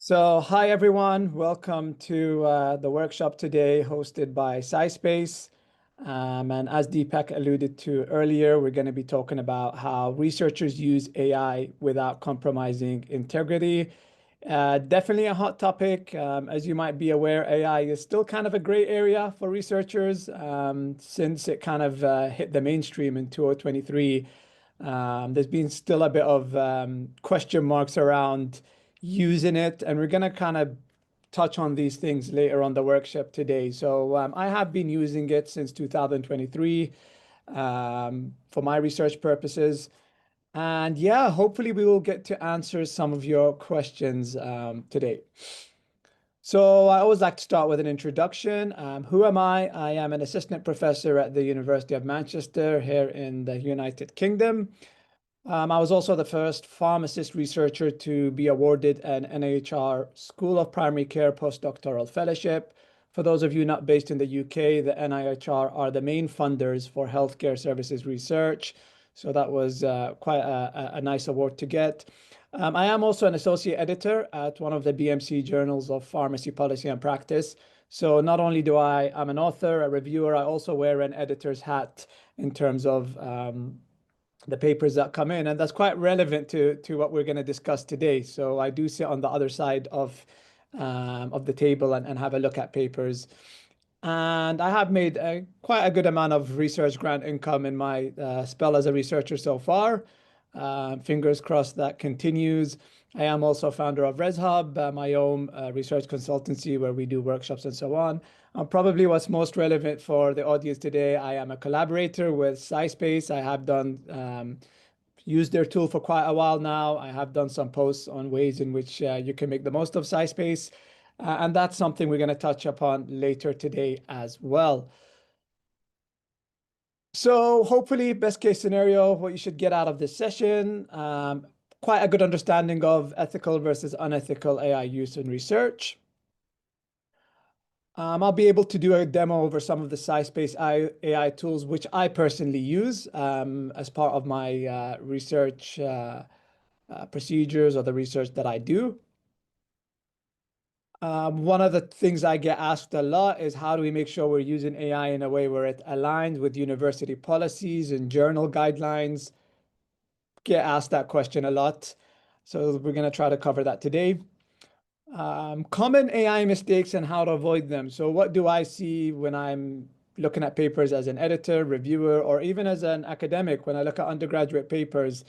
Hi everyone, welcome to the workshop today hosted by SciSpace. And as Deepak alluded to earlier, we're going to be talking about how researchers use AI without compromising integrity. Definitely a hot topic. As you might be aware, AI is still kind of a gray area for researchers since it kind of hit the mainstream in 2023. There's been still a bit of question marks around using it, and we're going to kind of touch on these things later on the workshop today. I have been using it since 2023 for my research purposes. And yeah, hopefully we will get to answer some of your questions today. So I always like to start with an introduction. Who am I? I am an assistant professor at the University of Manchester here in the United Kingdom. I was also the first pharmacist researcher to be awarded an NIHR School of Primary Care postdoctoral fellowship. For those of you not based in the UK, the NIHR are the main funders for healthcare services research. So that was quite a nice award to get. I am also an associate editor at one of the BMC journals of pharmacy policy and practice. So not only I'm an author, a reviewer, I also wear an editor's hat in terms of the papers that come in, and that's quite relevant to what we're going to discuss today. So I do sit on the other side of the table and have a look at papers. And I have made quite a good amount of research grant income in my spell as a researcher so far. Fingers crossed that continues. I am also founder of ResHub, my own research consultancy where we do workshops and so on. Probably what's most relevant for the audience today, I am a collaborator with SciSpace. I have used their tool for quite a while now. I have done some posts on ways in which you can make the most of SciSpace. And that's something we're going to touch upon later today as well. So hopefully, best case scenario, what you should get out of this session, quite a good understanding of ethical versus unethical AI use in research. I'll be able to do a demo over some of the SciSpace AI tools, which I personally use as part of my research procedures or the research that I do. One of the things I get asked a lot is how do we make sure we're using AI in a way where it aligns with university policies and journal guidelines? Get asked that question a lot. So we're going to try to cover that today. Common AI mistakes and how to avoid them. So what do I see when I'm looking at papers as an editor, reviewer, or even as an academic when I look at undergraduate papers?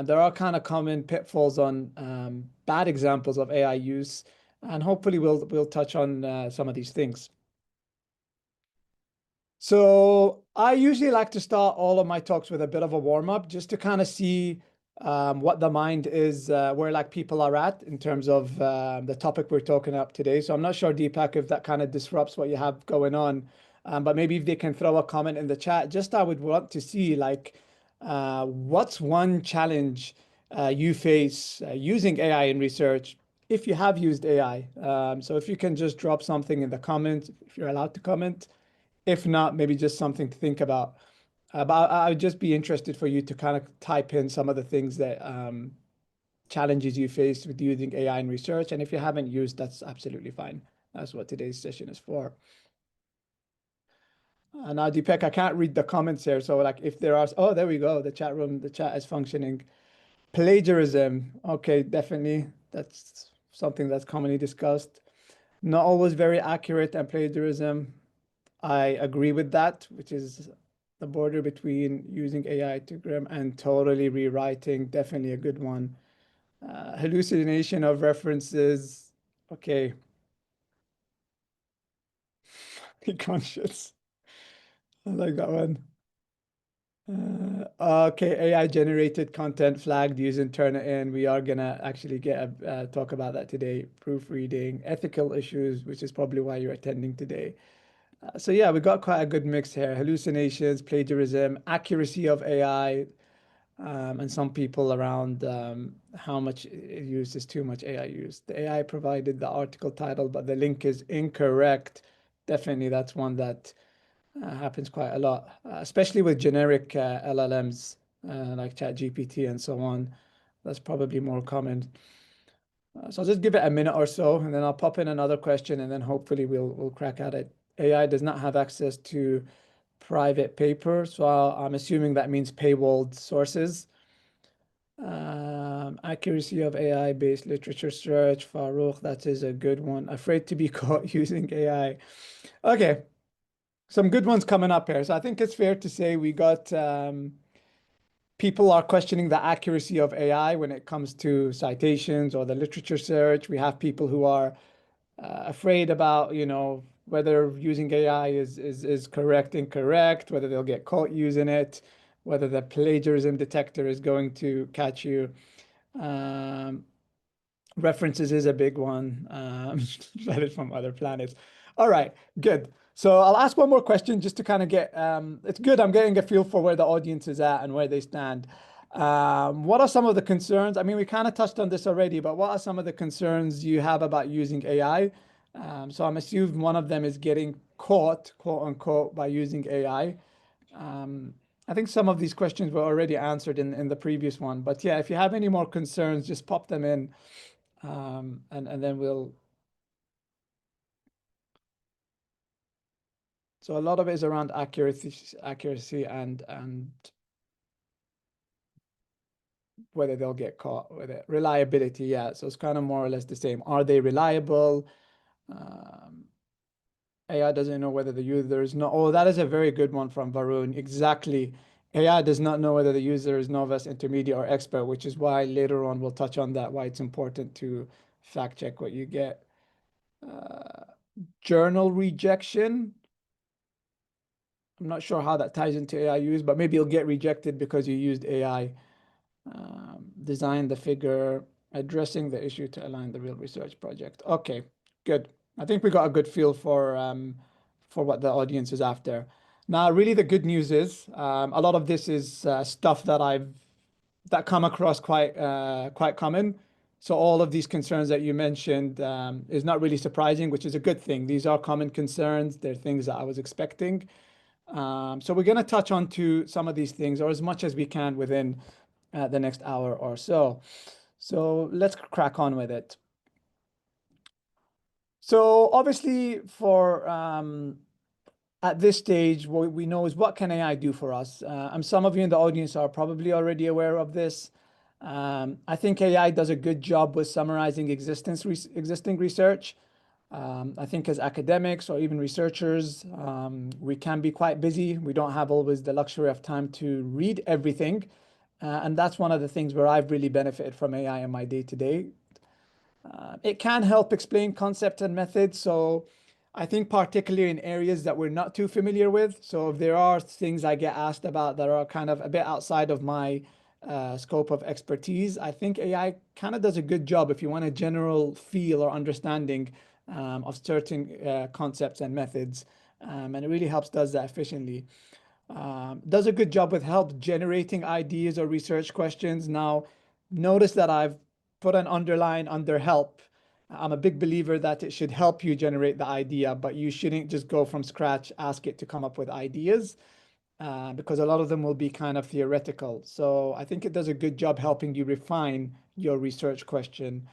There are kind of common pitfalls on bad examples of AI use, and hopefully we'll touch on some of these things. So I usually like to start all of my talks with a bit of a warm-up just to kind of see what the mind is, where like people are at in terms of the topic we're talking about today. So I'm not sure, Deepak, if that kind of disrupts what you have going on, but maybe if they can throw a comment in the chat, just I would want to see like what's one challenge you face using AI in research if you have used AI. So if you can just drop something in the comments, if you're allowed to comment. If not, maybe just something to think about. But I would just be interested for you to kind of type in some of the things that challenges you face with using AI in research. And if you haven't used, that's absolutely fine. That's what today's session is for. Now, Deepak, I can't read the comments here. So like if there are, oh, there we go. The chat is functioning. Plagiarism. Okay, definitely. That's something that's commonly discussed. Not always very accurate, and plagiarism. I agree with that, which is the border between using AI to gram and totally rewriting. Definitely a good one. Hallucination of references. Okay. Be conscious. I like that one. Okay, AI generated content flagged using Turnitin. We are gonna actually get a talk about that today. Proofreading, ethical issues, which is probably why you're attending today. So yeah, we got quite a good mix here. Hallucinations, plagiarism, accuracy of AI, and some people around how much use is too much AI use. The AI provided the article title, but the link is incorrect. Definitely, that's one that happens quite a lot, especially with generic LLMs like ChatGPT and so on. That's probably more common. So I'll just give it a minute or so, and then I'll pop in another question, and then hopefully we'll crack at it. AI does not have access to private paper, so I'm assuming that means paywalled sources. Accuracy of AI-based literature search, Farouk, that is a good one. Afraid to be caught using AI. Okay, some good ones coming up here. So I think it's fair to say we got people are questioning the accuracy of AI when it comes to citations or the literature search. We have people who are afraid about, whether using AI is correct, incorrect, whether they'll get caught using it, whether the plagiarism detector is going to catch you. Um, References is a big one. Read from other planets. All right, good. So I'll ask one more question just to kind of get, it's good. I'm getting a feel for where the audience is at and where they stand. What are some of the concerns? I mean, we kind of touched on this already, but what are some of the concerns you have about using AI? So I'm assuming one of them is getting caught, quote unquote, by using AI. Um, I think some of these questions were already answered in the previous one, but yeah, if you have any more concerns, just pop them in. And then so a lot of it is around accuracy and whether they'll get caught with it. Reliability, yeah. So it's kind of more or less the same. Are they reliable? Um, AI doesn't know whether the user is not. Oh, that is a very good one from Varun. Exactly. AI does not know whether the user is novice, intermediate, or expert, which is why later on we'll touch on that, why it's important to fact check what you get. Uh, Journal rejection. I'm not sure how that ties into AI use, but maybe you'll get rejected because you used AI. Design the figure, addressing the issue to align the real research project. Okay, good. I think we got a good feel for what the audience is after. Now, really, the good news is a lot of this is stuff that come across quite common. So all of these concerns that you mentioned is not really surprising, which is a good thing. These are common concerns. They're things that I was expecting. So we're going to touch on to some of these things, or as much as we can within the next hour or so. So let's crack on with it. So obviously, for at this stage, what we know is what can AI do for us? And some of you in the audience are probably already aware of this. I think AI does a good job with summarizing existing research. I think as academics or even researchers, we can be quite busy. We don't have always the luxury of time to read everything. And that's one of the things where I've really benefited from AI in my day-to-day. It can help explain concepts and methods. So I think particularly in areas that we're not too familiar with. So if there are things I get asked about that are kind of a bit outside of my scope of expertise, I think AI kind of does a good job if you want a general feel or understanding of certain concepts and methods. And it really does that efficiently. Does a good job with help generating ideas or research questions. Now, notice that I've put an underline under help. I'm a big believer that it should help you generate the idea, but you shouldn't just go from scratch, ask it to come up with ideas, because a lot of them will be kind of theoretical. So I think it does a good job helping you refine your research question.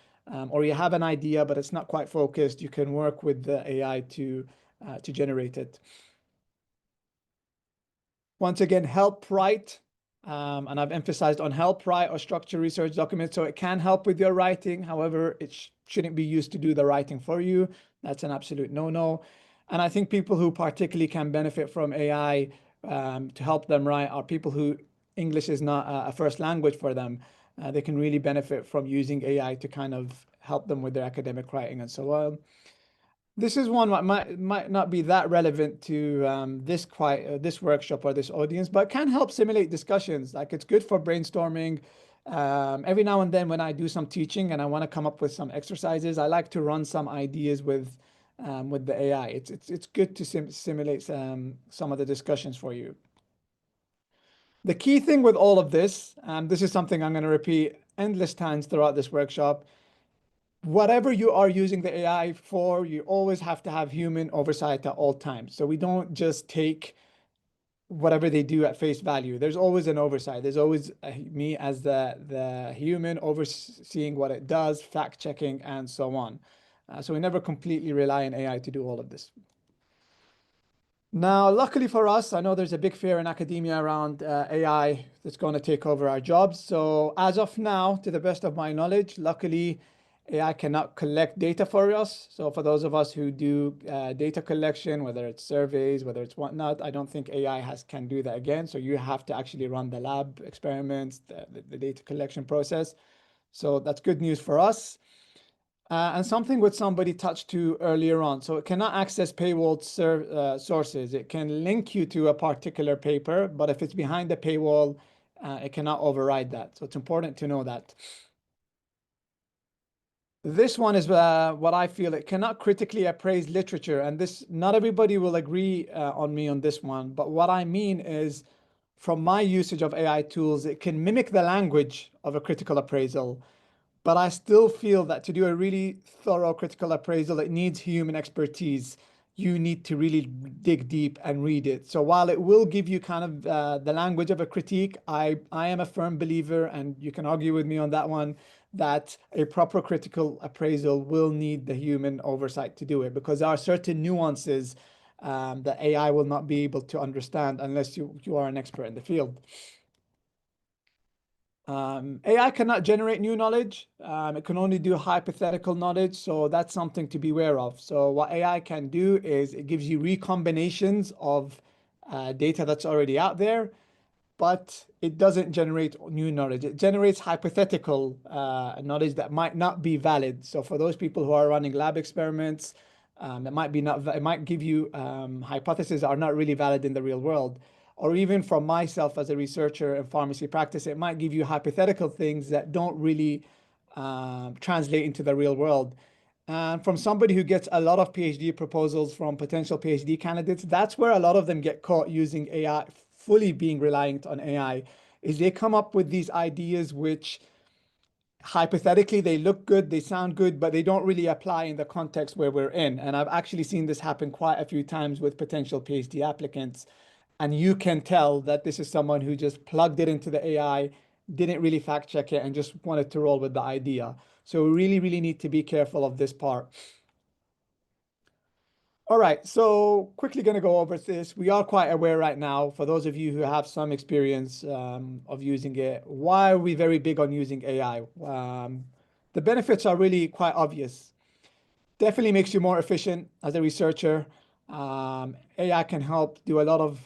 Or you have an idea, but it's not quite focused. You can work with the AI to generate it. Once again, help write, and I've emphasized on help write or structure research documents, so it can help with your writing. However, it shouldn't be used to do the writing for you. That's an absolute no-no. And I think people who particularly can benefit from AI to help them write are people who English is not a first language for them. They can really benefit from using AI to kind of help them with their academic writing and so on. This is one that might not be that relevant to this workshop or this audience, but can help simulate discussions. Like it's good for brainstorming. Every now and then when I do some teaching and I want to come up with some exercises, I like to run some ideas with the AI. It's good to simulate some of the discussions for you. The key thing with all of this, this is something I'm going to repeat endless times throughout this workshop. Whatever you are using the AI for, you always have to have human oversight at all times. So we don't just take whatever they do at face value. There's always an oversight. There's always me as the human overseeing what it does, fact checking, and so on. So we never completely rely on AI to do all of this. Now, luckily for us, I know there's a big fear in academia around AI that's going to take over our jobs. So as of now, to the best of my knowledge, luckily, AI cannot collect data for us. So for those of us who do data collection, whether it's surveys, whether it's whatnot, I don't think AI can do that again. So you have to actually run the lab experiments, the data collection process. So that's good news for us. And something which somebody touched to earlier on. So it cannot access paywall sources. It can link you to a particular paper, but if it's behind the paywall, it cannot override that. So it's important to know that. This one is what I feel. It cannot critically appraise literature. And this, not everybody will agree on me on this one. But what I mean is, from my usage of AI tools, it can mimic the language of a critical appraisal. But I still feel that to do a really thorough critical appraisal, it needs human expertise. You need to really dig deep and read it. So while it will give you kind of the language of a critique, I am a firm believer, and you can argue with me on that one, that a proper critical appraisal will need the human oversight to do it, because there are certain nuances that AI will not be able to understand unless you are an expert in the field. AI cannot generate new knowledge. It can only do hypothetical knowledge. So that's something to be aware of. So what AI can do is it gives you recombinations of data that's already out there, but it doesn't generate new knowledge. It generates hypothetical knowledge that might not be valid. So for those people who are running lab experiments, it might give you hypotheses that are not really valid in the real world. Or even from myself as a researcher in pharmacy practice, it might give you hypothetical things that don't really translate into the real world. And from somebody who gets a lot of PhD proposals from potential PhD candidates, that's where a lot of them get caught using AI, fully being reliant on AI, is they come up with these ideas which hypothetically they look good, they sound good, but they don't really apply in the context where we're in. And I've actually seen this happen quite a few times with potential PhD applicants. And you can tell that this is someone who just plugged it into the AI, didn't really fact check it, and just wanted to roll with the idea. So we really, really need to be careful of this part. All right, so quickly going to go over this. We are quite aware right now, for those of you who have some experience of using it, why are we very big on using AI? The benefits are really quite obvious. Definitely makes you more efficient as a researcher. AI can help do a lot of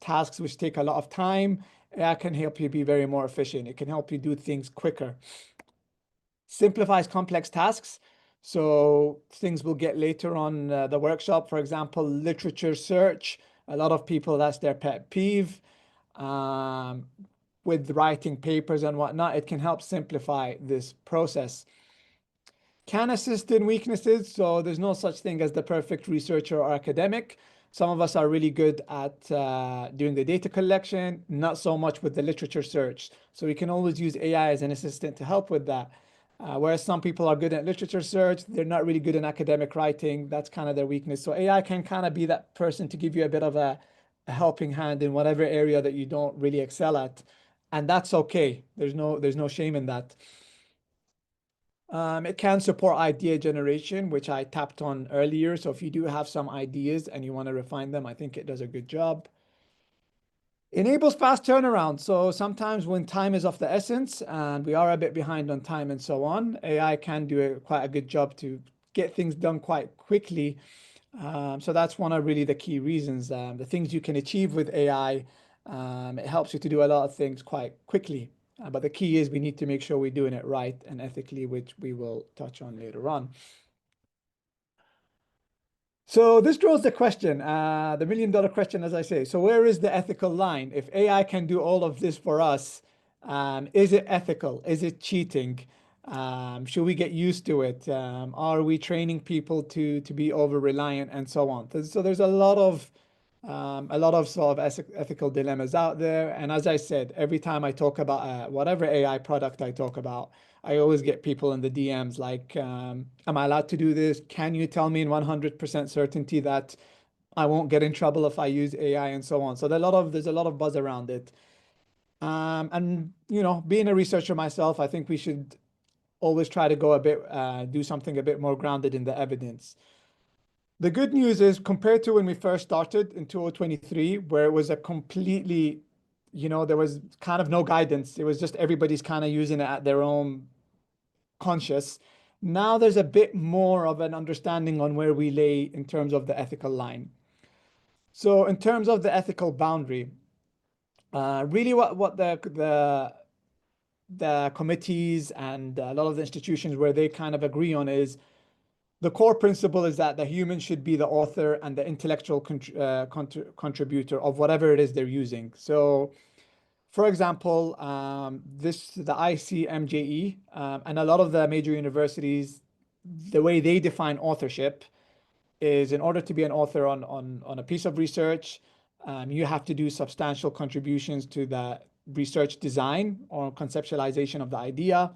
tasks which take a lot of time. AI can help you be very more efficient. It can help you do things quicker. Simplifies complex tasks. So things we'll get later on the workshop, for example, literature search. A lot of people, that's their pet peeve. With writing papers and whatnot, it can help simplify this process. Can assist in weaknesses. So there's no such thing as the perfect researcher or academic. Some of us are really good at doing the data collection, not so much with the literature search. So we can always use AI as an assistant to help with that. Whereas some people are good at literature search, they're not really good in academic writing. That's kind of their weakness. So AI can kind of be that person to give you a bit of a helping hand in whatever area that you don't really excel at. And that's okay. There's no shame in that. It can support idea generation, which I tapped on earlier. So if you do have some ideas and you want to refine them, I think it does a good job. Enables fast turnaround. So sometimes when time is of the essence and we are a bit behind on time and so on, AI can do quite a good job to get things done quite quickly. So that's one of really the key reasons. The things you can achieve with AI, it helps you to do a lot of things quite quickly. But the key is we need to make sure we're doing it right and ethically, which we will touch on later on. So this draws the question, the million-dollar question, as I say. So where is the ethical line? If AI can do all of this for us, is it ethical? Is it cheating? Should we get used to it? Are we training people to be over-reliant and so on? So there's a lot of sort of ethical dilemmas out there. And as I said, every time I talk about whatever AI product I talk about, I always get people in the DMs like, am I allowed to do this? Can you tell me in 100% certainty that I won't get in trouble if I use AI and so on. So there's a lot of buzz around it. And being a researcher myself, I think we should always try to go a bit, do something a bit more grounded in the evidence. The good news is compared to when we first started in 2023, where it was a completely, there was kind of no guidance. It was just everybody's kind of using it at their own conscious. Now there's a bit more of an understanding on where we lay in terms of the ethical line. So in terms of the ethical boundary, really what the committees and a lot of the institutions where they kind of agree on is the core principle is that the human should be the author and the intellectual contributor of whatever it is they're using. So, for example, the ICMJE and a lot of the major universities, the way they define authorship is in order to be an author on a piece of research, you have to do substantial contributions to the research design or conceptualization of the idea.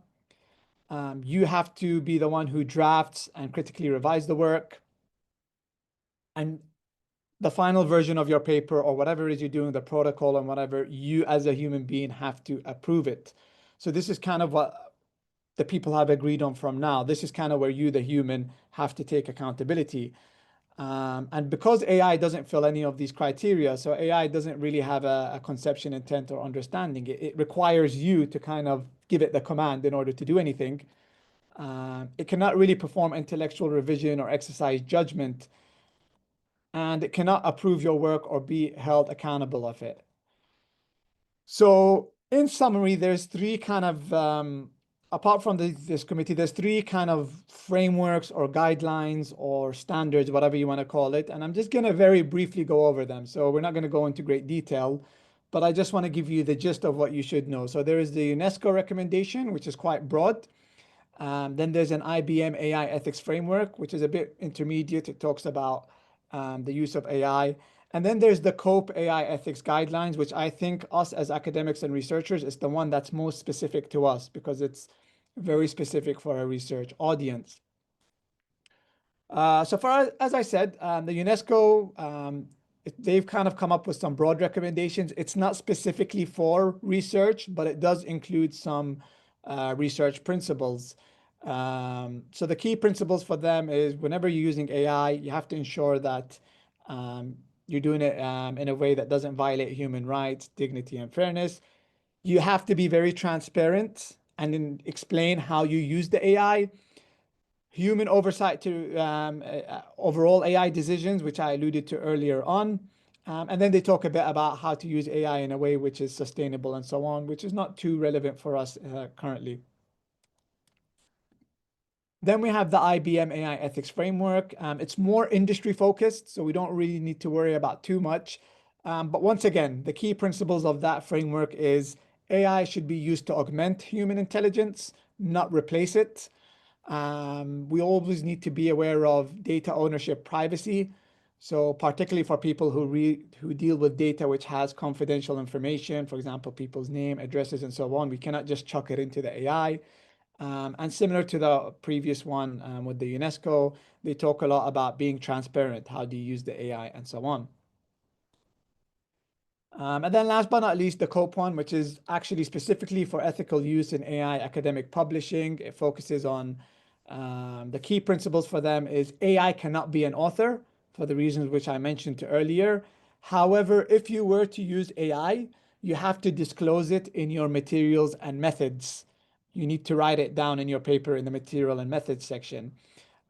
You have to be the one who drafts and critically revise the work. And the final version of your paper or whatever it is you're doing, the protocol and whatever, you as a human being have to approve it. So this is kind of what the people have agreed on from now. This is kind of where you, the human, have to take accountability. And because AI doesn't fill any of these criteria, so AI doesn't really have a conception, intent, or understanding. It requires you to kind of give it the command in order to do anything. It cannot really perform intellectual revision or exercise judgment, and it cannot approve your work or be held accountable of it. So in summary, there's three kind of, apart from this committee, there's three kind of frameworks or guidelines or standards, whatever you want to call it. And I'm just going to very briefly go over them. So we're not going to go into great detail, but I just want to give you the gist of what you should know. So there is the UNESCO recommendation, which is quite broad. Then there's an IBM AI Ethics Framework, which is a bit intermediate. It talks about the use of AI. And then there's the COPE AI Ethics Guidelines, which I think us as academics and researchers is the one that's most specific to us because it's very specific for our research audience. So far, as I said, the UNESCO, they've kind of come up with some broad recommendations. It's not specifically for research, but it does include some research principles. So the key principles for them is whenever you're using AI, you have to ensure that you're doing it in a way that doesn't violate human rights, dignity, and fairness. You have to be very transparent and then explain how you use the AI. Human oversight to overall AI decisions, which I alluded to earlier on. And then they talk a bit about how to use AI in a way which is sustainable and so on, which is not too relevant for us currently. Then we have the IBM AI Ethics Framework. It's more industry focused, so we don't really need to worry about too much. But once again, the key principles of that framework is AI should be used to augment human intelligence, not replace it. We always need to be aware of data ownership privacy. So particularly for people who deal with data which has confidential information, for example, people's name, addresses, and so on, we cannot just chuck it into the AI. And similar to the previous one with the UNESCO, they talk a lot about being transparent. How do you use the AI and so on. And then last but not least, the COPE one, which is actually specifically for ethical use in AI academic publishing. It focuses on the key principles for them is AI cannot be an author for the reasons which I mentioned earlier. However, if you were to use AI, you have to disclose it in your materials and methods. You need to write it down in your paper in the material and methods section.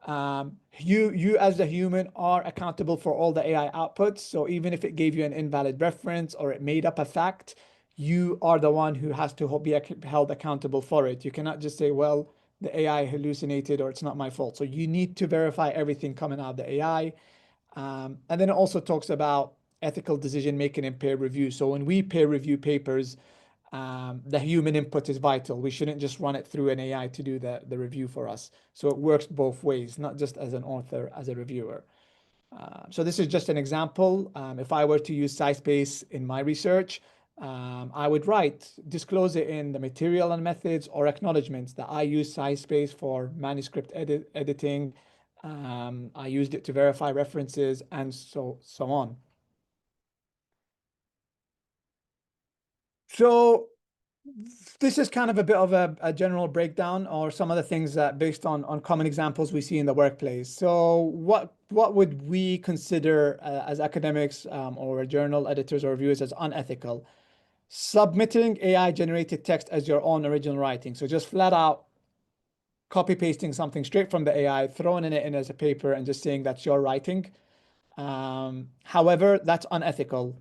You as a human are accountable for all the AI outputs. So even if it gave you an invalid reference or it made up a fact, you are the one who has to be held accountable for it. You cannot just say, well, the AI hallucinated or it's not my fault. So you need to verify everything coming out of the AI. And then it also talks about ethical decision making and peer review. So when we peer review papers, the human input is vital. We shouldn't just run it through an AI to do the review for us. So it works both ways, not just as an author, as a reviewer. So this is just an example. If I were to use SciSpace in my research, I would disclose it in the material and methods or acknowledgements that I use SciSpace for manuscript editing, I used it to verify references and so on. So this is kind of a bit of a general breakdown or some of the things that based on common examples we see in the workplace. So what would we consider as academics or journal editors or reviewers as unethical? Submitting AI generated text as your own original writing. So just flat out copy pasting something straight from the AI, throwing it in as a paper and just saying that's your writing. However, that's unethical.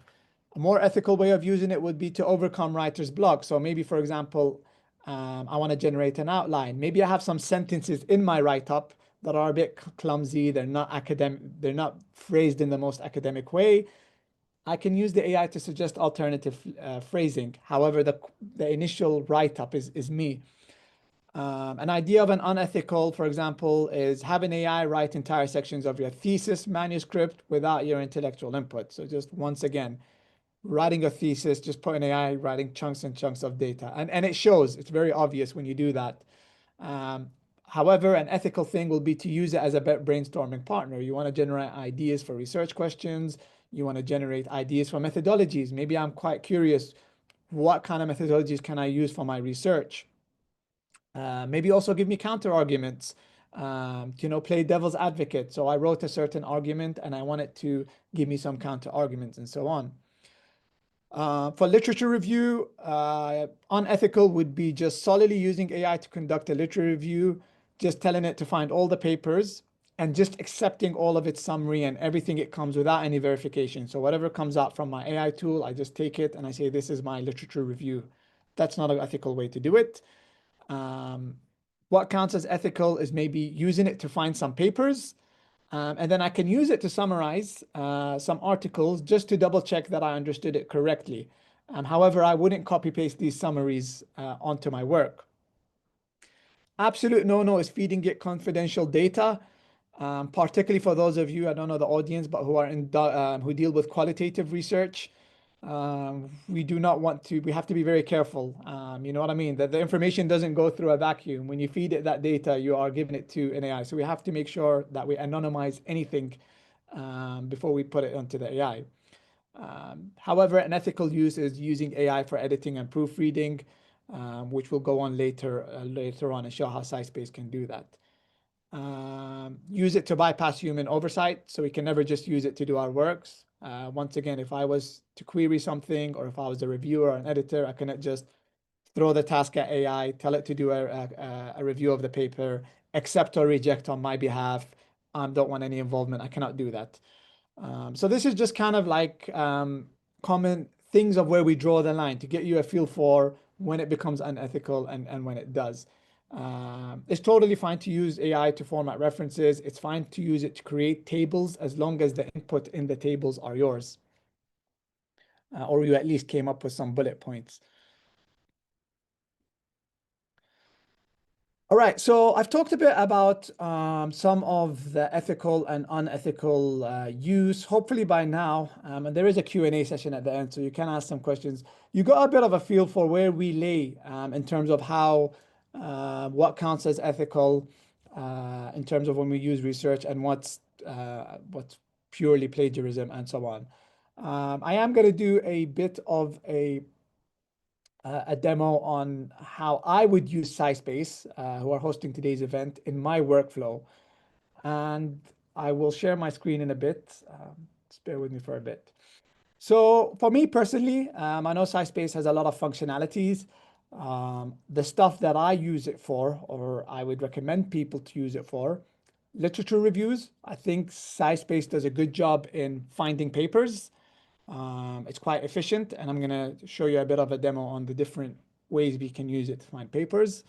A more ethical way of using it would be to overcome writer's block. So maybe, for example, I want to generate an outline. Maybe I have some sentences in my write-up that are a bit clumsy. They're not academic. They're not phrased in the most academic way. I can use the AI to suggest alternative phrasing. However, the initial write-up is me. An idea of an unethical, for example, is have an AI write entire sections of your thesis manuscript without your intellectual input. So just once again, writing a thesis, just put an AI writing chunks and chunks of data. And it shows, it's very obvious when you do that. Um, However, an ethical thing will be to use it as a brainstorming partner. You want to generate ideas for research questions. You want to generate ideas for methodologies. Maybe I'm quite curious, what kind of methodologies can I use for my research? Maybe also give me counter arguments, play devil's advocate. So I wrote a certain argument and I want it to give me some counter arguments and so on. For literature review, unethical would be just solely using AI to conduct a literature review, just telling it to find all the papers and just accepting all of its summary and everything it comes without any verification. So whatever comes out from my AI tool, I just take it and I say, this is my literature review. That's not an ethical way to do it. What counts as ethical is maybe using it to find some papers, and then I can use it to summarize some articles just to double check that I understood it correctly. However, I wouldn't copy paste these summaries onto my work. Absolute no-no is feeding it confidential data, particularly for those of you, I don't know the audience, but who are who deal with qualitative research. We do not want to, we have to be very careful. You know what I mean? That the information doesn't go through a vacuum. When you feed it that data, you are giving it to an AI. So we have to make sure that we anonymize anything before we put it onto the AI. However, an ethical use is using AI for editing and proofreading, which will go on later on and show how SciSpace can do that. Use it to bypass human oversight, so we can never just use it to do our works. Once again, if I was to query something or if I was a reviewer or an editor, I cannot just throw the task at AI, tell it to do a review of the paper, accept or reject on my behalf. Don't want any involvement. I cannot do that. So this is just kind of like common things of where we draw the line to get you a feel for when it becomes unethical and when it does. It's totally fine to use AI to format references. It's fine to use it to create tables as long as the input in the tables are yours, or you at least came up with some bullet points. All right, so I've talked a bit about some of the ethical and unethical use. Hopefully by now, and there is a Q&A session at the end, so you can ask some questions. You got a bit of a feel for where we lay in terms of how what counts as ethical in terms of when we use research and what's purely plagiarism and so on. I am going to do a bit of a demo on how I would use SciSpace, who are hosting today's event, in my workflow. And I will share my screen in a bit. Just bear with me for a bit. So for me personally, I know SciSpace has a lot of functionalities. The stuff that I use it for, or I would recommend people to use it for, literature reviews. I think SciSpace does a good job in finding papers. It's quite efficient, and I'm going to show you a bit of a demo on the different ways we can use it to find papers.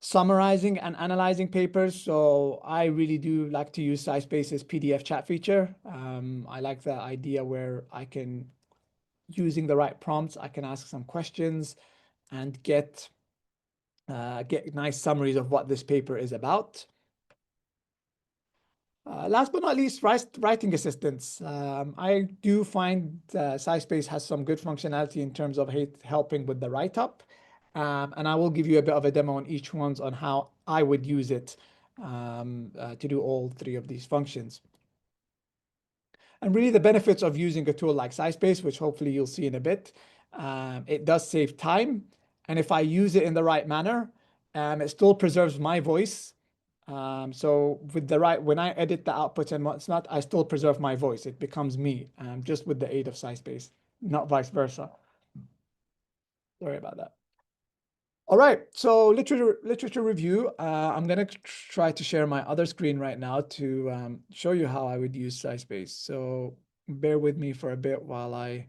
Summarizing and analyzing papers. So I really do like to use SciSpace's PDF chat feature. I like the idea where I can, using the right prompts, I can ask some questions and get nice summaries of what this paper is about. Last but not least, writing assistants. I do find SciSpace has some good functionality in terms of helping with the write-up. And I will give you a bit of a demo on each ones on how I would use it to do all three of these functions. And really the benefits of using a tool like SciSpace, which hopefully you'll see in a bit, it does save time. And if I use it in the right manner, it still preserves my voice. So with the right, when I edit the output and what's not, I still preserve my voice. It becomes me, just with the aid of SciSpace, not vice versa. Sorry about that. All right, so literature review. I'm gonna try to share my other screen right now to show you how I would use SciSpace. So bear with me for a bit while I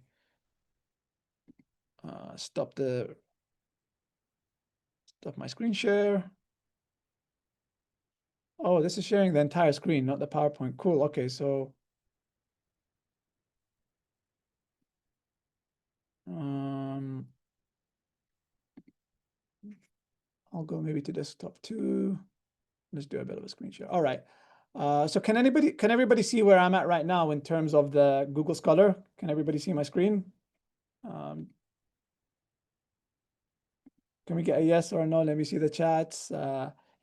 stop my screen share. Oh, this is sharing the entire screen, not the PowerPoint. Cool. Okay, so I'll go maybe to desktop too. Let's do a bit of a screen share. All right. So can everybody see where I'm at right now in terms of the Google Scholar? Can everybody see my screen? Um, Can we get a yes or a no? Let me see the chats.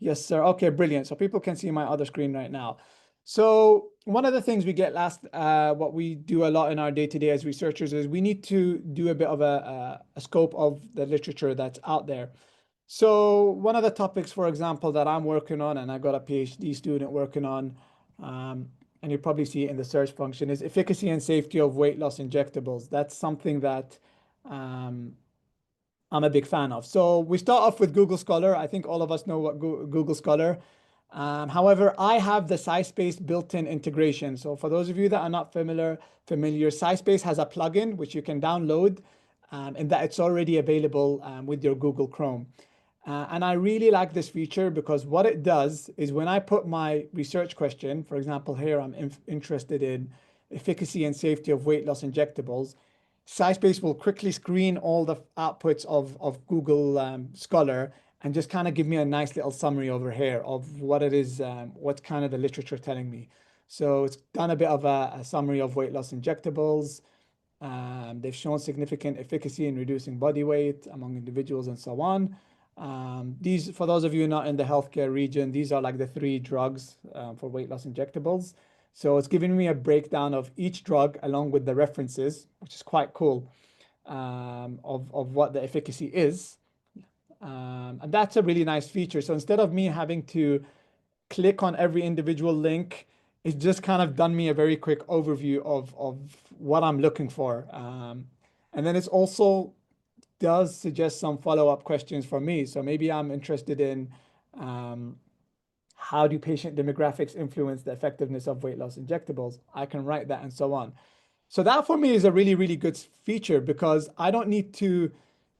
Yes, sir. Okay, brilliant. So people can see my other screen right now. So one of the things we get what we do a lot in our day-to-day as researchers is we need to do a bit of a scope of the literature that's out there. So one of the topics, for example, that I'm working on, and I got a PhD student working on, and you probably see it in the search function, is efficacy and safety of weight loss injectables. That's something that I'm a big fan of. So we start off with Google Scholar. I think all of us know what Google Scholar. However, I have the SciSpace built-in integration. So for those of you that are not familiar, SciSpace has a plugin which you can download, and that it's already available with your Google Chrome. And I really like this feature because what it does is when I put my research question, for example, here I'm interested in efficacy and safety of weight loss injectables, SciSpace will quickly screen all the outputs of Google Scholar and just kind of give me a nice little summary over here of what it is, what's kind of the literature telling me. So it's done a bit of a summary of weight loss injectables. They've shown significant efficacy in reducing body weight among individuals and so on. These, for those of you not in the healthcare region, these are like the 3 drugs for weight loss injectables. So it's giving me a breakdown of each drug along with the references, which is quite cool, of what the efficacy is. And that's a really nice feature. So instead of me having to click on every individual link, it's just kind of done me a very quick overview of what I'm looking for. And then it's also does suggest some follow-up questions for me. So maybe I'm interested in how do patient demographics influence the effectiveness of weight loss injectables? I can write that and so on. So that for me is a really, really good feature because I don't need to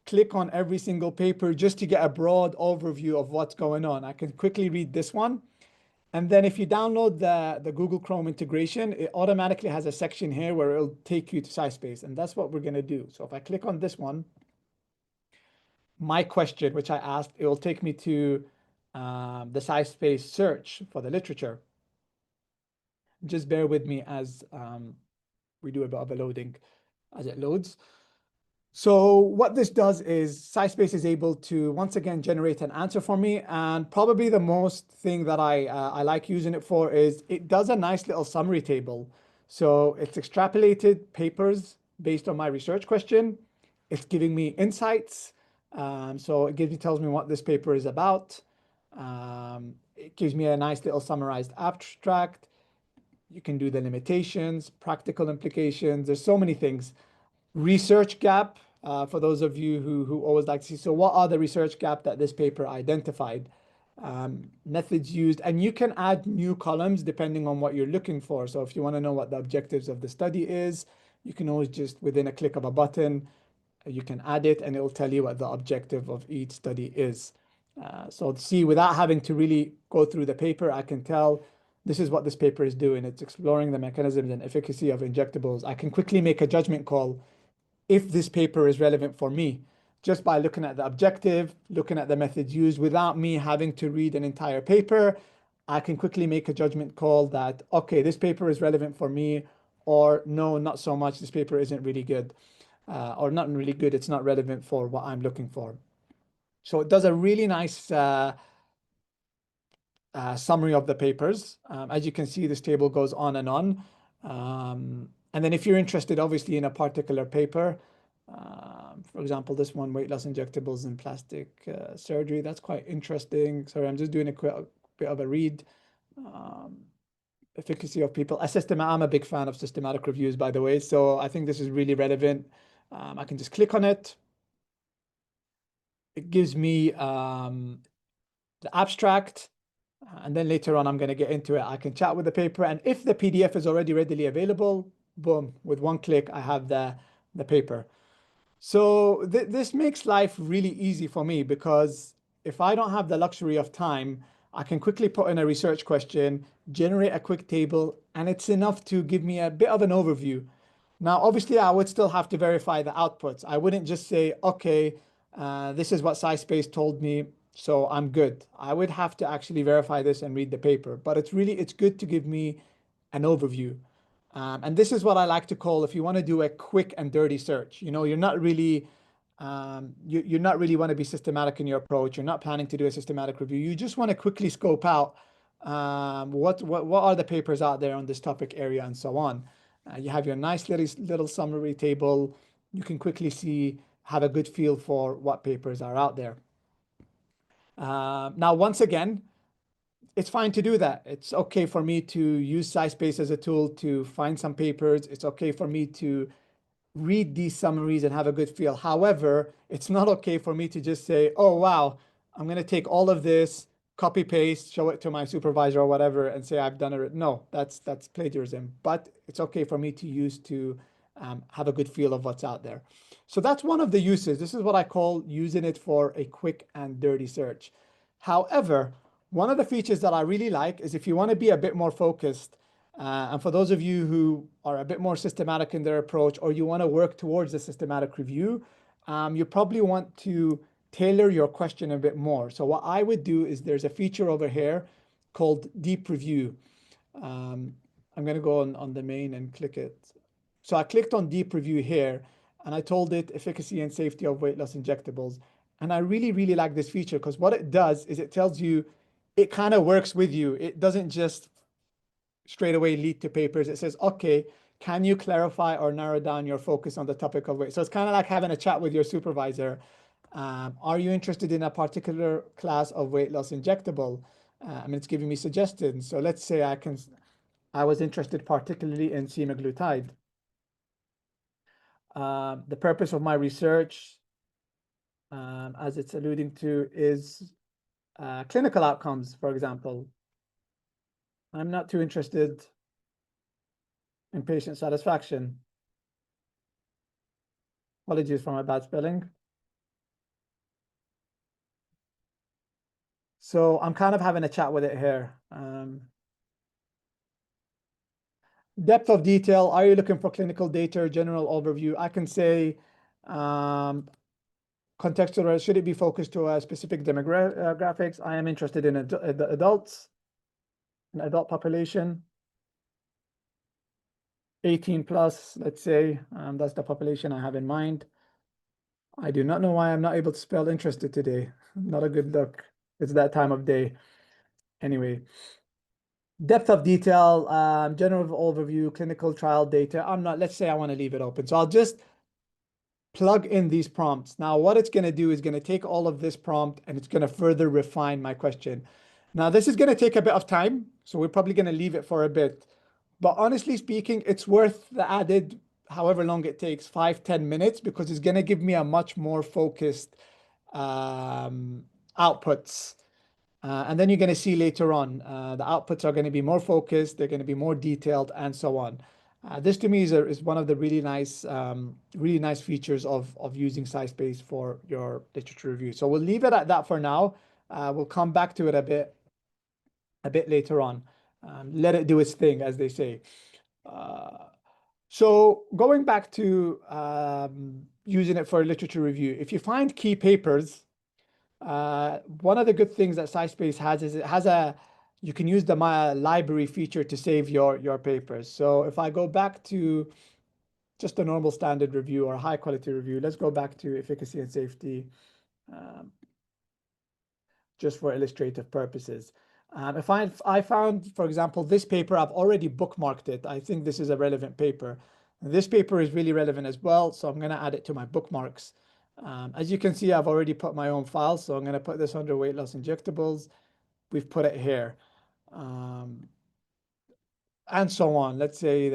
click on every single paper just to get a broad overview of what's going on. I can quickly read this one. And then if you download the Google Chrome integration, it automatically has a section here where it'll take you to SciSpace. And that's what we're going to do. So if I click on this one, my question, which I asked, it will take me to the SciSpace search for the literature. Just bear with me as we do a bit of a loading as it loads. So what this does is SciSpace is able to once again generate an answer for me. And probably the most thing that I like using it for is it does a nice little summary table. So it's extrapolated papers based on my research question. It's giving me insights. So it tells me what this paper is about. It gives me a nice little summarized abstract. You can do the limitations, practical implications. There's so many things. Research gap, for those of you who always like to see, so what are the research gap that this paper identified? Methods used, and you can add new columns depending on what you're looking for. So if you want to know what the objectives of the study is, you can always just within a click of a button, you can add it and it will tell you what the objective of each study is. So see, without having to really go through the paper, I can tell this is what this paper is doing. It's exploring the mechanisms and efficacy of injectables. I can quickly make a judgment call if this paper is relevant for me, just by looking at the objective, looking at the methods used without me having to read an entire paper. I can quickly make a judgment call that, okay, this paper is relevant for me, or no, not so much. This paper isn't really good, or not really good. It's not relevant for what I'm looking for. So it does a really nice summary of the papers. As you can see, this table goes on and on. And then if you're interested, obviously, in a particular paper, for example, this one, weight loss injectables in plastic surgery, that's quite interesting. Sorry, I'm just doing a quick bit of a read. Efficacy of people. I'm a big fan of systematic reviews, by the way, so I think this is really relevant. I can just click on it. It gives me the abstract. And then later on, I'm going to get into it. I can chat with the paper. And if the PDF is already readily available, boom, with one click, I have the paper. So this makes life really easy for me, because if I don't have the luxury of time, I can quickly put in a research question, generate a quick table, and it's enough to give me a bit of an overview. Now, obviously, I would still have to verify the outputs. I wouldn't just say, okay, this is what SciSpace told me, so I'm good. I would have to actually verify this and read the paper. But it's good to give me an overview. And this is what I like to call, if you want to do a quick and dirty search. You're not really you're not really want to be systematic in your approach. You're not planning to do a systematic review. You just want to quickly scope out what are the papers out there on this topic area and so on. You have your nice little summary table. You can quickly have a good feel for what papers are out there. Now, once again, it's fine to do that. It's okay for me to use SciSpace as a tool to find some papers. It's okay for me to read these summaries and have a good feel. However, it's not okay for me to just say, oh, wow, I'm going to take all of this, copy paste, show it to my supervisor or whatever, and say I've done it. No, that's plagiarism. But it's okay for me to use to have a good feel of what's out there. So that's one of the uses. This is what I call using it for a quick and dirty search. However, one of the features that I really like is if you want to be a bit more focused, and for those of you who are a bit more systematic in their approach, or you want to work towards a systematic review, you probably want to tailor your question a bit more. So what I would do is there's a feature over here called deep review. I'm going to go on the main and click it. So I clicked on deep review here, and I told it efficacy and safety of weight loss injectables. And I really, really like this feature, because what it does is it tells you, it kind of works with you. It doesn't just straight away lead to papers. It says, okay, can you clarify or narrow down your focus on the topic of weight? So it's kind of like having a chat with your supervisor. Are you interested in a particular class of weight loss injectable? It's giving me suggestions. So let's say I was interested particularly in semaglutide. The purpose of my research, as it's alluding to, is clinical outcomes, for example. I'm not too interested in patient satisfaction. Apologies for my bad spelling. So I'm kind of having a chat with it here. Depth of detail. Are you looking for clinical data or general overview? I can say contextual. Should it be focused to a specific demographics? I am interested in adults, an adult population. 18 plus, let's say, that's the population I have in mind. I do not know why I'm not able to spell interested today. Not a good look. It's that time of day. Anyway, depth of detail, general overview, clinical trial data. Let's say I want to leave it open. So I'll just plug in these prompts. Now, what it's going to do is going to take all of this prompt and it's going to further refine my question. Now, this is going to take a bit of time, so we're probably going to leave it for a bit. But honestly speaking, it's worth the added, however long it takes, 5-10 minutes, because it's going to give me a much more focused outputs. And then you're going to see later on, the outputs are going to be more focused, they're going to be more detailed, and so on. This to me is one of the really nice features of using SciSpace for your literature review. So we'll leave it at that for now. We'll come back to it a bit later on. Let it do its thing, as they say. So going back to using it for literature review, if you find key papers, one of the good things that SciSpace has is you can use the My Library feature to save your papers. So if I go back to just a normal standard review or high quality review, let's go back to efficacy and safety. just for illustrative purposes. If I found, for example, this paper, I've already bookmarked it. I think this is a relevant paper. This paper is really relevant as well, so I'm going to add it to my bookmarks. As you can see, I've already put my own file, so I'm going to put this under weight loss injectables. We've put it here, and so on. Let's say,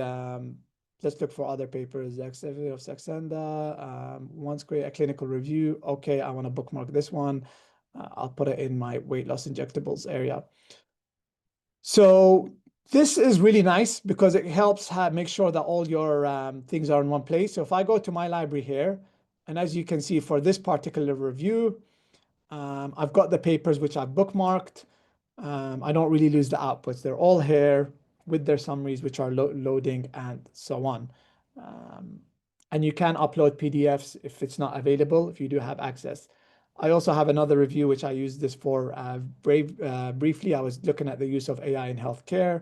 let's look for other papers. Activity of Saxenda, once create a clinical review. Okay, I want to bookmark this one. I'll put it in my weight loss injectables area. So this is really nice because it helps make sure that all your things are in one place. So if I go to my library here, and as you can see for this particular review, I've got the papers which I've bookmarked. I don't really lose the outputs. They're all here with their summaries, which are loading and so on. And you can upload PDFs if it's not available, if you do have access. I also have another review, which I used this for briefly. I was looking at the use of AI in healthcare.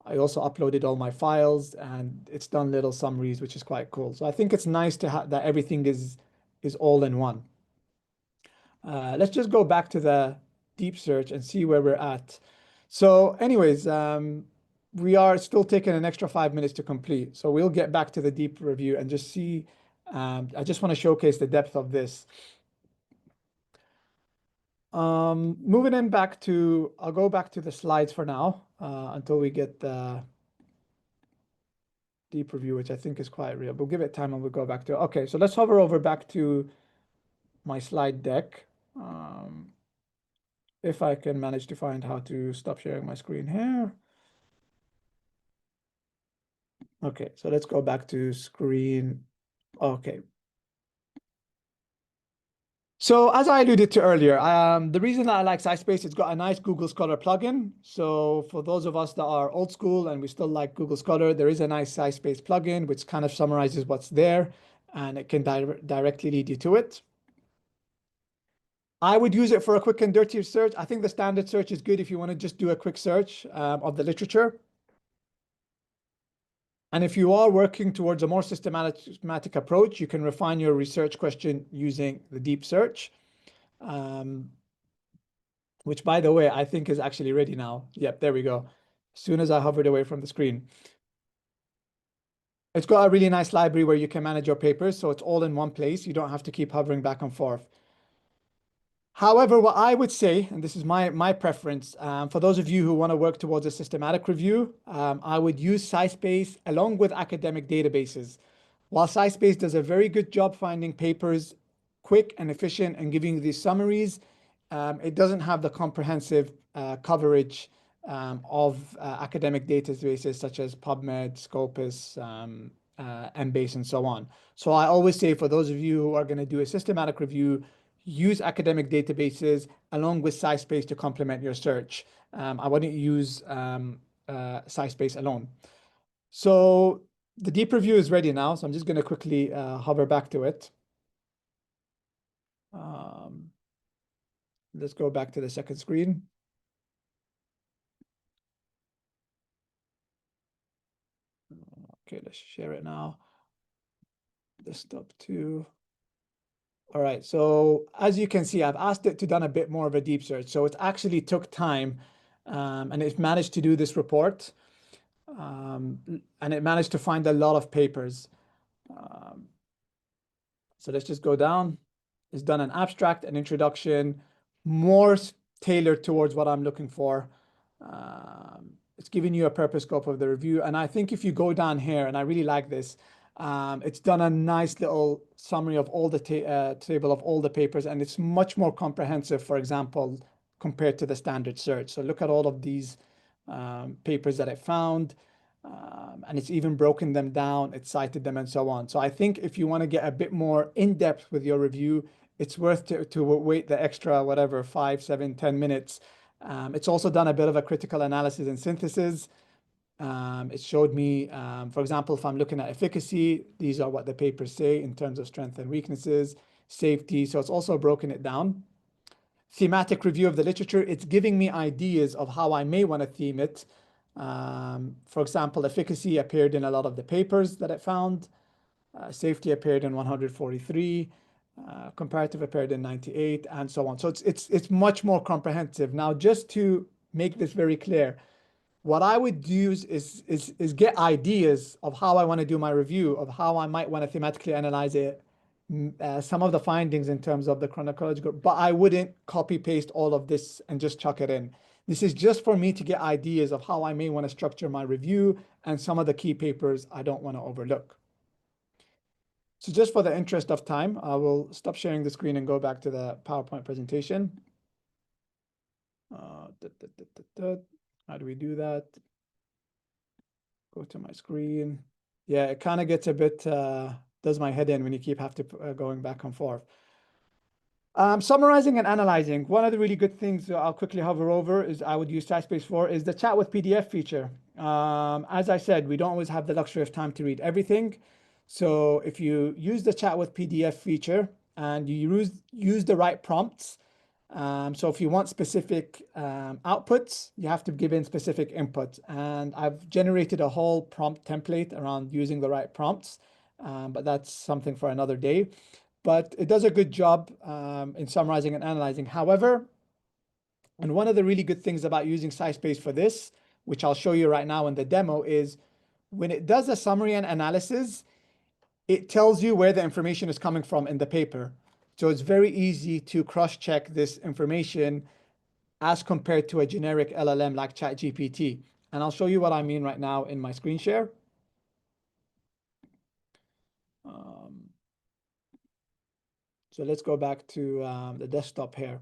I also uploaded all my files, and it's done little summaries, which is quite cool. So I think it's nice to have that everything is all in one. Let's just go back to the deep search and see where we're at. So anyways, we are still taking an extra 5 minutes to complete. So we'll get back to the deep review and just see. I just want to showcase the depth of this. Moving in back to, I'll go back to the slides for now until we get the deep review, which I think is quite real. We'll give it time and we'll go back to, okay, so let's hover over back to my slide deck. If I can manage to find how to stop sharing my screen here. Okay, so let's go back to screen. Okay. So as I alluded to earlier, the reason that I like SciSpace, it's got a nice Google Scholar plugin. So for those of us that are old school and we still like Google Scholar, there is a nice SciSpace plugin which kind of summarizes what's there, and it can directly lead you to it. I would use it for a quick and dirty search. I think the standard search is good if you want to just do a quick search of the literature. And if you are working towards a more systematic approach, you can refine your research question using the deep search, which, by the way, I think is actually ready now. Yep, there we go. As soon as I hovered away from the screen. It's got a really nice library where you can manage your papers, so it's all in one place. You don't have to keep hovering back and forth. However, what I would say, and this is my preference, for those of you who want to work towards a systematic review, I would use SciSpace along with academic databases. While SciSpace does a very good job finding papers quick and efficient and giving you these summaries, it doesn't have the comprehensive coverage of academic databases such as PubMed, Scopus, Embase, and so on. So I always say for those of you who are going to do a systematic review, use academic databases along with SciSpace to complement your search. I wouldn't use SciSpace alone. So the deep review is ready now, so I'm just going to quickly hover back to it. Let's go back to the second screen. Okay, let's share it now. Desktop 2. All right, so as you can see, I've asked it to done a bit more of a deep search. So it actually took time, and it managed to do this report. And it managed to find a lot of papers. So let's just go down. It's done an abstract, an introduction, more tailored towards what I'm looking for. It's giving you a purpose scope of the review. And I think if you go down here, and I really like this, it's done a nice little summary of all the table of all the papers, and it's much more comprehensive, for example, compared to the standard search. So look at all of these papers that I found, and it's even broken them down, it's cited them, and so on. So I think if you want to get a bit more in-depth with your review, it's worth to wait the extra, whatever, 5, 7, 10 minutes. It's also done a bit of a critical analysis and synthesis. It showed me, for example, if I'm looking at efficacy, these are what the papers say in terms of strengths and weaknesses, safety. So it's also broken it down. Thematic review of the literature, it's giving me ideas of how I may want to theme it. For example, efficacy appeared in a lot of the papers that I found. Safety appeared in 143. comparative appeared in 98, and so on. So it's much more comprehensive. Now, just to make this very clear, what I would use is get ideas of how I want to do my review, of how I might want to thematically analyze it, some of the findings in terms of the chronological, but I wouldn't copy paste all of this and just chuck it in. This is just for me to get ideas of how I may want to structure my review and some of the key papers I don't want to overlook. So just for the interest of time, I will stop sharing the screen and go back to the PowerPoint presentation. How do we do that? Go to my screen. Yeah, it kind of gets a bit, does my head in when you keep going back and forth. Summarizing and analyzing. One of the really good things that I'll quickly hover over is I would use SciSpace for is the chat with PDF feature. As I said, we don't always have the luxury of time to read everything. So if you use the chat with PDF feature and you use the right prompts, so if you want specific outputs, you have to give in specific inputs. And I've generated a whole prompt template around using the right prompts, but that's something for another day. But it does a good job in summarizing and analyzing. However, and one of the really good things about using SciSpace for this, which I'll show you right now in the demo, is when it does a summary and analysis, it tells you where the information is coming from in the paper. So it's very easy to cross-check this information as compared to a generic LLM like ChatGPT. And I'll show you what I mean right now in my screen share. So let's go back to the desktop here.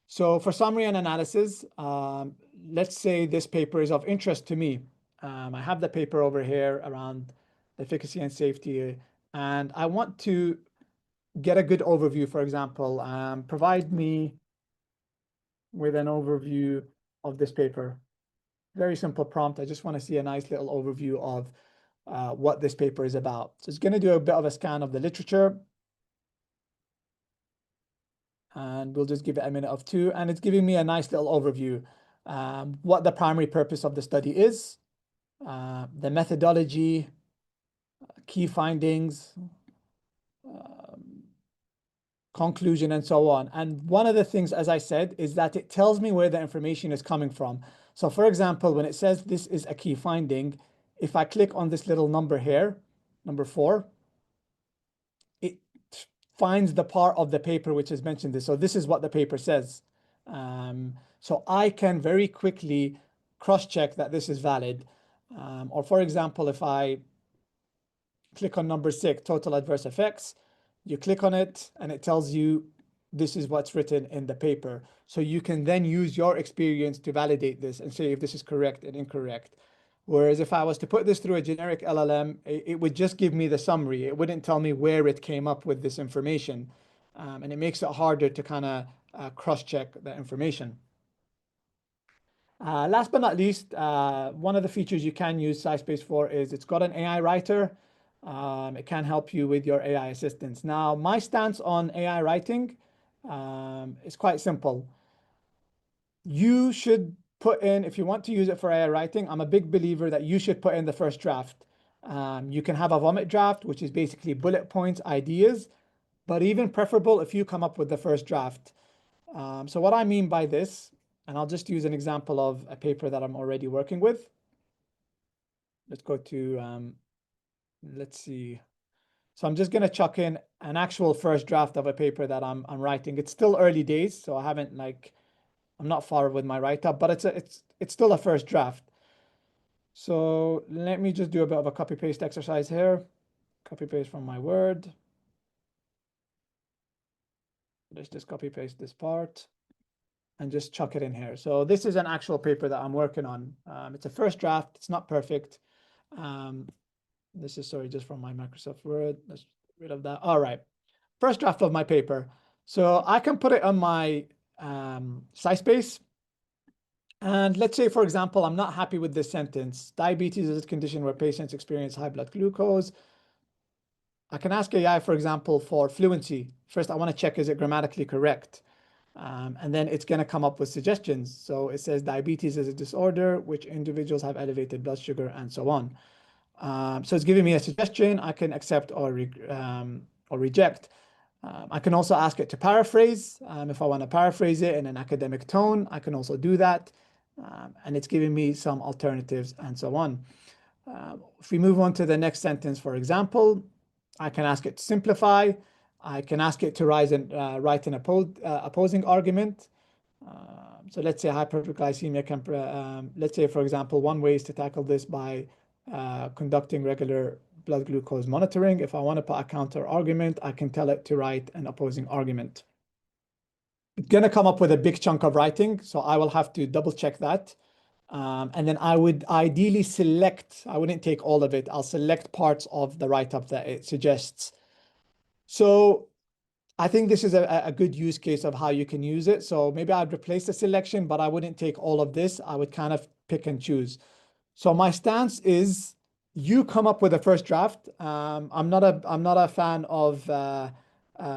So for summary and analysis, let's say this paper is of interest to me. I have the paper over here around efficacy and safety, and I want to get a good overview. For example, provide me with an overview of this paper. Very simple prompt. I just want to see a nice little overview of what this paper is about. So it's going to do a bit of a scan of the literature. And we'll just give it a minute of two. And it's giving me a nice little overview. What the primary purpose of the study is, the methodology, key findings, conclusion, and so on. And one of the things, as I said, is that it tells me where the information is coming from. So for example, when it says this is a key finding, if I click on this little number here, number 4, it finds the part of the paper which has mentioned this. So this is what the paper says. So I can very quickly cross-check that this is valid. Or for example, if I click on number 6, total adverse effects, you click on it and it tells you this is what's written in the paper. So you can then use your experience to validate this and say if this is correct and incorrect. Whereas if I was to put this through a generic LLM, it would just give me the summary. It wouldn't tell me where it came up with this information. And it makes it harder to kind of cross-check the information. Last but not least, one of the features you can use SciSpace for is it's got an AI writer. It can help you with your AI assistants. Now, my stance on AI writing is quite simple. You should put in, if you want to use it for AI writing, I'm a big believer that you should put in the first draft. You can have a vomit draft, which is basically bullet points, ideas, but even preferable if you come up with the first draft. So what I mean by this, and I'll just use an example of a paper that I'm already working with. Let's go to, let's see. So I'm just going to chuck in an actual first draft of a paper that I'm writing. It's still early days, so I haven't I'm not far with my write-up, but it's still a first draft. So let me just do a bit of a copy-paste exercise here. Copy-paste from my Word. Let's just copy-paste this part and just chuck it in here. So this is an actual paper that I'm working on. It's a first draft. It's not perfect. This is, sorry, just from my Microsoft Word. Let's get rid of that. All right. First draft of my paper. So I can put it on my SciSpace. And let's say, for example, I'm not happy with this sentence. Diabetes is a condition where patients experience high blood glucose. I can ask AI, for example, for fluency. First, I want to check, is it grammatically correct? And then it's going to come up with suggestions. So it says diabetes is a disorder which individuals have elevated blood sugar and so on. So it's giving me a suggestion. I can accept or reject. I can also ask it to paraphrase. If I want to paraphrase it in an academic tone, I can also do that. And it's giving me some alternatives and so on. If we move on to the next sentence, for example, I can ask it to simplify. I can ask it to write an opposing argument. So let's say hyperglycemia can, let's say, for example, one way is to tackle this by conducting regular blood glucose monitoring. If I want to put a counter argument, I can tell it to write an opposing argument. It's going to come up with a big chunk of writing, so I will have to double check that. And then I would ideally select, I wouldn't take all of it, I'll select parts of the write-up that it suggests. So I think this is a good use case of how you can use it. So maybe I'd replace the selection, but I wouldn't take all of this. I would kind of pick and choose. So my stance is you come up with a first draft. I'm not a fan of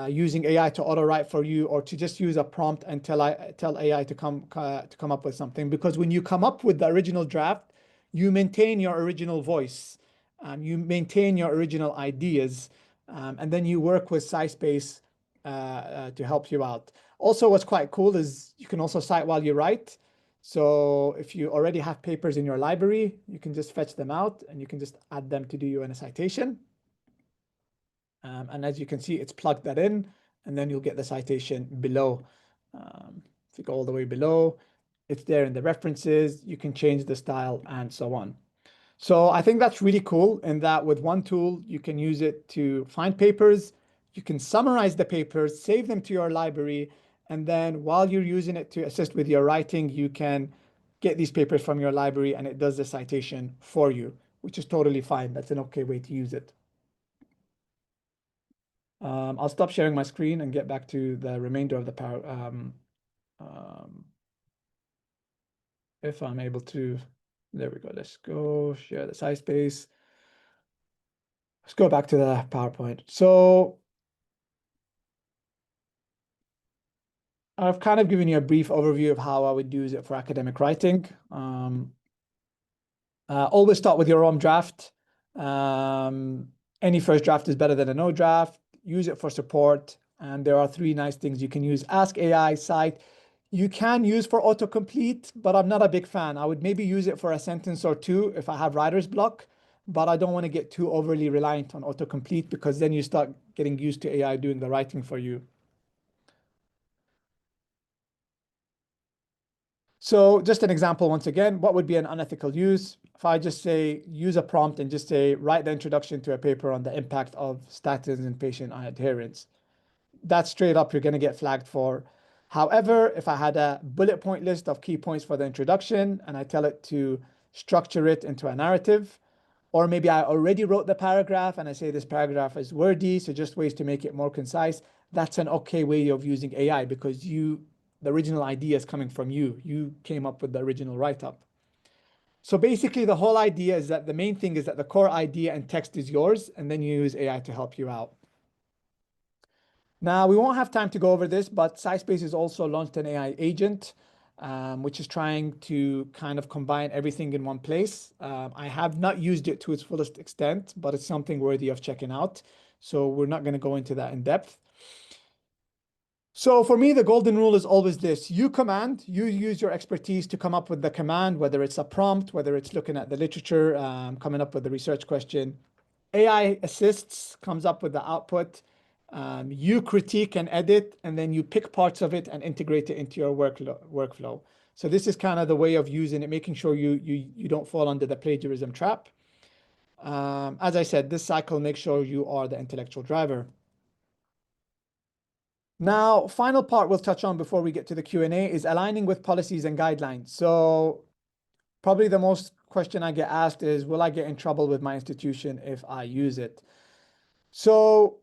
using AI to auto write for you or to just use a prompt and tell AI to come up with something, because when you come up with the original draft, you maintain your original voice, you maintain your original ideas, and then you work with SciSpace to help you out. Also, what's quite cool is you can also cite while you write. So if you already have papers in your library, you can just fetch them out and you can just add them to do you in a citation. And as you can see, it's plugged that in, and then you'll get the citation below. If you go all the way below, it's there in the references. You can change the style and so on. So I think that's really cool in that with one tool, you can use it to find papers, you can summarize the papers, save them to your library, and then while you're using it to assist with your writing, you can get these papers from your library and it does the citation for you, which is totally fine. That's an okay way to use it. I'll stop sharing my screen and get back to the remainder of the power. If I'm able to, there we go. Let's go share the SciSpace. Let's go back to the PowerPoint. So I've kind of given you a brief overview of how I would use it for academic writing. Always start with your own draft. Any first draft is better than a no draft. Use it for support. And there are three nice things you can use. Ask AI, cite. You can use for autocomplete, but I'm not a big fan. I would maybe use it for a sentence or two if I have writer's block, but I don't want to get too overly reliant on autocomplete because then you start getting used to AI doing the writing for you. So just an example, once again, what would be an unethical use? If I just say, use a prompt and just say, write the introduction to a paper on the impact of statins in patient adherence. That's straight up, you're going to get flagged for. However, if I had a bullet point list of key points for the introduction and I tell it to structure it into a narrative, or maybe I already wrote the paragraph and I say this paragraph is wordy, so just ways to make it more concise, that's an okay way of using AI because the original idea is coming from you. You came up with the original write-up. So basically the whole idea is that the main thing is that the core idea and text is yours, and then you use AI to help you out. Now, we won't have time to go over this, but SciSpace has also launched an AI agent, which is trying to kind of combine everything in one place. I have not used it to its fullest extent, but it's something worthy of checking out. So we're not going to go into that in depth. So for me, the golden rule is always this. You use your expertise to come up with the command, whether it's a prompt, whether it's looking at the literature, coming up with the research question. AI assists, comes up with the output. You critique and edit, and then you pick parts of it and integrate it into your workflow. So this is kind of the way of using it, making sure you don't fall under the plagiarism trap. As I said, this cycle makes sure you are the intellectual driver. Now, final part we'll touch on before we get to the Q&A is aligning with policies and guidelines. So probably the most question I get asked is, will I get in trouble with my institution if I use it? So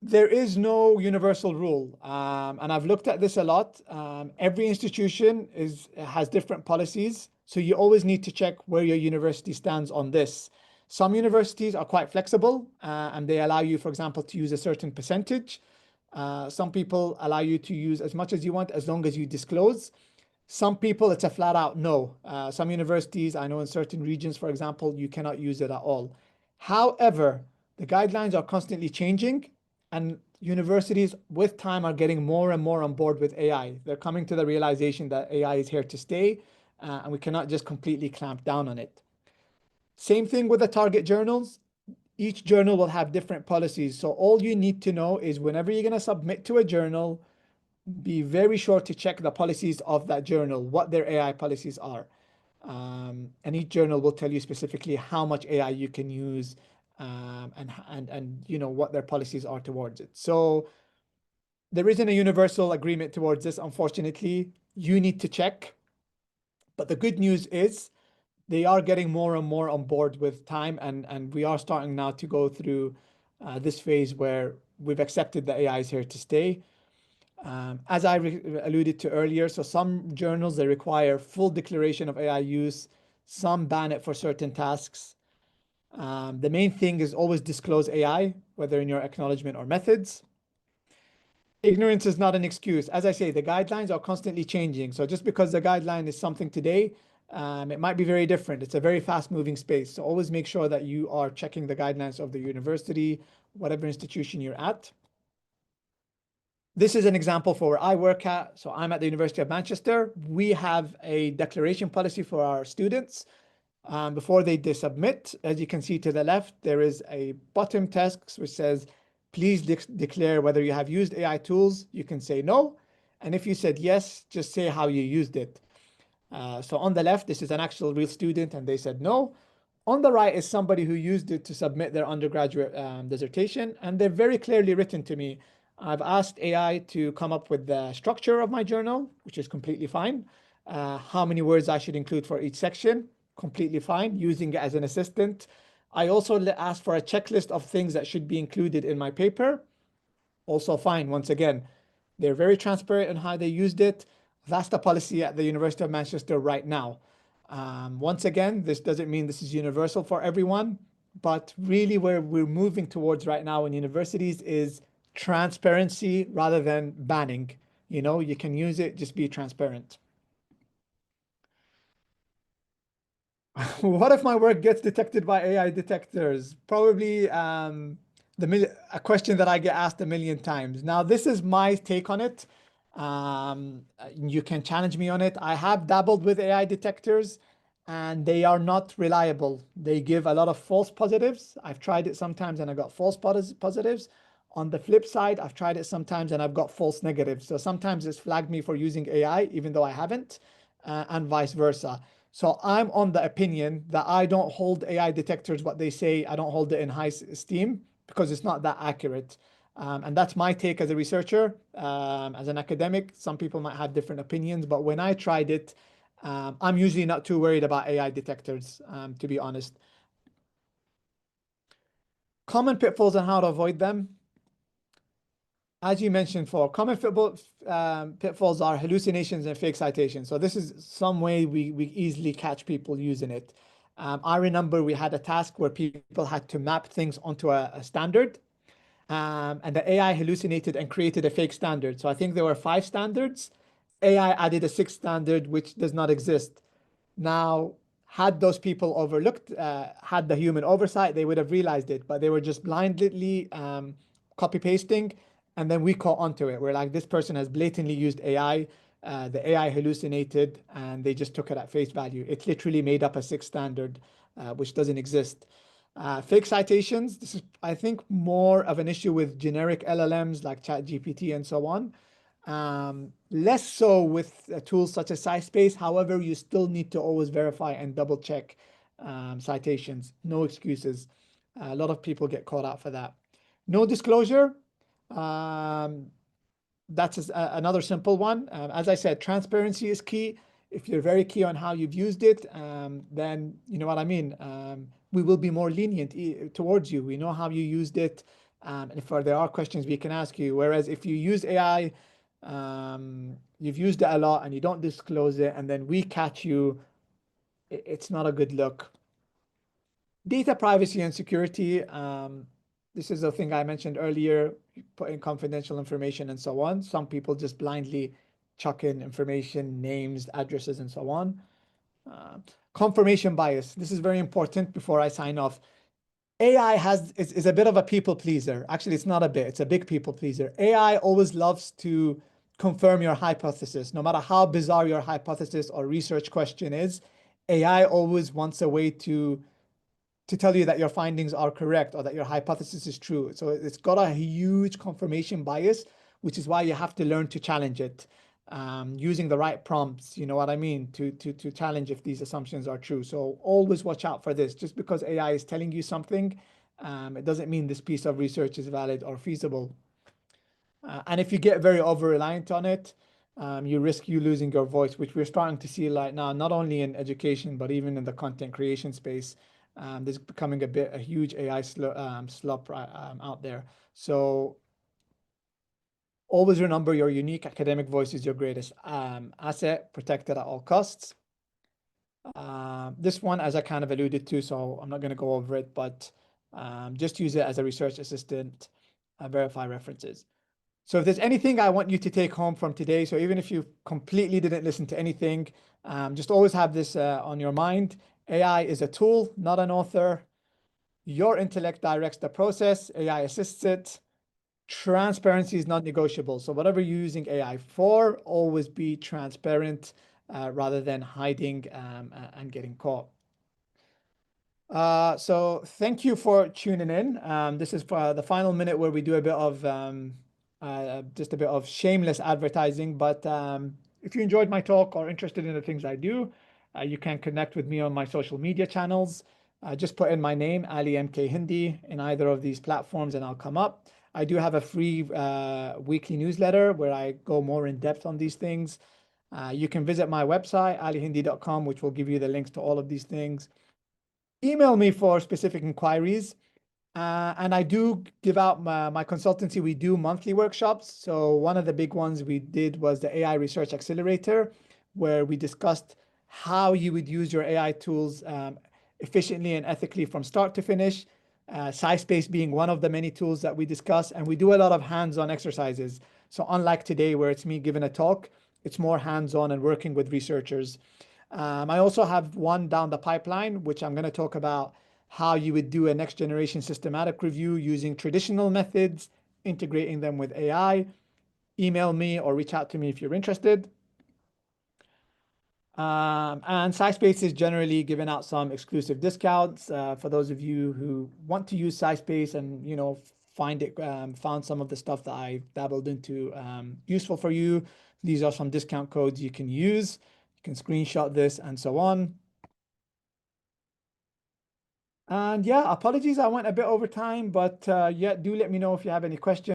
there is no universal rule, and I've looked at this a lot. Every institution has different policies, so you always need to check where your university stands on this. Some universities are quite flexible, and they allow you, for example, to use a certain percentage. Some people allow you to use as much as you want as long as you disclose. Some people, it's a flat out no. Some universities, I know in certain regions, for example, you cannot use it at all. However, the guidelines are constantly changing, and universities with time are getting more and more on board with AI. They're coming to the realization that AI is here to stay, and we cannot just completely clamp down on it. Same thing with the target journals. Each journal will have different policies. So all you need to know is whenever you're going to submit to a journal, be very sure to check the policies of that journal, what their AI policies are. And each journal will tell you specifically how much AI you can use, and you know what their policies are towards it. So there isn't a universal agreement towards this, unfortunately. You need to check. But the good news is they are getting more and more on board with time, and we are starting now to go through this phase where we've accepted that AI is here to stay. As I alluded to earlier, so some journals, they require full declaration of AI use. Some ban it for certain tasks. The main thing is always disclose AI, whether in your acknowledgement or methods. Ignorance is not an excuse. As I say, the guidelines are constantly changing. So just because the guideline is something today, it might be very different. It's a very fast-moving space. So always make sure that you are checking the guidelines of the university, whatever institution you're at. This is an example for where I work at. So I'm at the University of Manchester. We have a declaration policy for our students. Before they submit, as you can see to the left, there is a bottom text which says, please declare whether you have used AI tools. You can say no. And if you said yes, just say how you used it. So on the left, this is an actual real student, and they said no. On the right is somebody who used it to submit their undergraduate dissertation, and they're very clearly written to me. I've asked AI to come up with the structure of my journal, which is completely fine. How many words I should include for each section, completely fine, using it as an assistant. I also asked for a checklist of things that should be included in my paper. Also fine, once again. They're very transparent on how they used it. That's the policy at the University of Manchester right now. Once again, this doesn't mean this is universal for everyone, but really where we're moving towards right now in universities is transparency rather than banning. You know, you can use it, just be transparent. What if my work gets detected by AI detectors? Probably a question that I get asked a million times. Now, this is my take on it. You can challenge me on it. I have dabbled with AI detectors, and they are not reliable. They give a lot of false positives. I've tried it sometimes and I got false positives. On the flip side, I've tried it sometimes and I've got false negatives. So sometimes it's flagged me for using AI, even though I haven't, and vice versa. So I'm on the opinion that I don't hold AI detectors what they say. I don't hold it in high esteem because it's not that accurate. And that's my take as a researcher. As an academic, some people might have different opinions, but when I tried it, I'm usually not too worried about AI detectors, to be honest. Common pitfalls and how to avoid them. As you mentioned, for common pitfalls are hallucinations and fake citations. So this is some way we easily catch people using it. I remember we had a task where people had to map things onto a standard, and the AI hallucinated and created a fake standard. So I think there were 5 standards. AI added a 6th standard, which does not exist. Now, had those people overlooked, had the human oversight, they would have realized it, but they were just blindly copy pasting, and then we caught onto it. We're like, this person has blatantly used AI. The AI hallucinated, and they just took it at face value. It literally made up a 6th standard, which doesn't exist. Fake citations, this is, I think, more of an issue with generic LLMs like ChatGPT and so on. Less so with tools such as SciSpace. However, you still need to always verify and double check citations. No excuses. A lot of people get caught out for that. No disclosure. That's another simple one. As I said, transparency is key. If you're very key on how you've used it, then you know what I mean. We will be more lenient towards you. We know how you used it. And if there are questions we can ask you. Whereas if you use AI, you've used it a lot and you don't disclose it, and then we catch you, it's not a good look. Data privacy and security. This is the thing I mentioned earlier, putting confidential information and so on. Some people just blindly chuck in information, names, addresses, and so on. Confirmation bias. This is very important before I sign off. AI is a bit of a people pleaser. Actually, it's not a bit, it's a big people pleaser. AI always loves to confirm your hypothesis. No matter how bizarre your hypothesis or research question is, AI always wants a way to tell you that your findings are correct or that your hypothesis is true. So it's got a huge confirmation bias, which is why you have to learn to challenge it using the right prompts. You know what I mean? To challenge if these assumptions are true. So always watch out for this. Just because AI is telling you something, it doesn't mean this piece of research is valid or feasible. And if you get very over-reliant on it, you risk you losing your voice, which we're starting to see like now, not only in education, but even in the content creation space. There's becoming a huge AI slop out there. So always remember your unique academic voice is your greatest asset, protected at all costs. This one, as I kind of alluded to, so I'm not going to go over it, but just use it as a research assistant, verify references. So if there's anything I want you to take home from today, so even if you completely didn't listen to anything, just always have this on your mind. AI is a tool, not an author. Your intellect directs the process. AI assists it. Transparency is not negotiable. So whatever you're using AI for, always be transparent rather than hiding and getting caught. So thank you for tuning in. This is for the final minute where we do a bit of just a bit of shameless advertising. But if you enjoyed my talk or interested in the things I do, you can connect with me on my social media channels. Just put in my name, Ali MK Hindi, in either of these platforms, and I'll come up. I do have a free weekly newsletter where I go more in depth on these things. You can visit my website, alihindi.com, which will give you the links to all of these things. Email me for specific inquiries. And I do give out my consultancy. We do monthly workshops. So one of the big ones we did was the AI Research Accelerator, where we discussed how you would use your AI tools efficiently and ethically from start to finish. SciSpace being one of the many tools that we discuss. And we do a lot of hands-on exercises. So unlike today, where it's me giving a talk, it's more hands-on and working with researchers. I also have one down the pipeline, which I'm going to talk about how you would do a next generation systematic review using traditional methods, integrating them with AI. Email me or reach out to me if you're interested. And SciSpace is generally giving out some exclusive discounts for those of you who want to use SciSpace and found some of the stuff that I dabbled into useful for you. These are some discount codes you can use. You can screenshot this and so on. And yeah, apologies, I went a bit over time, but yeah, do let me know if you have any questions.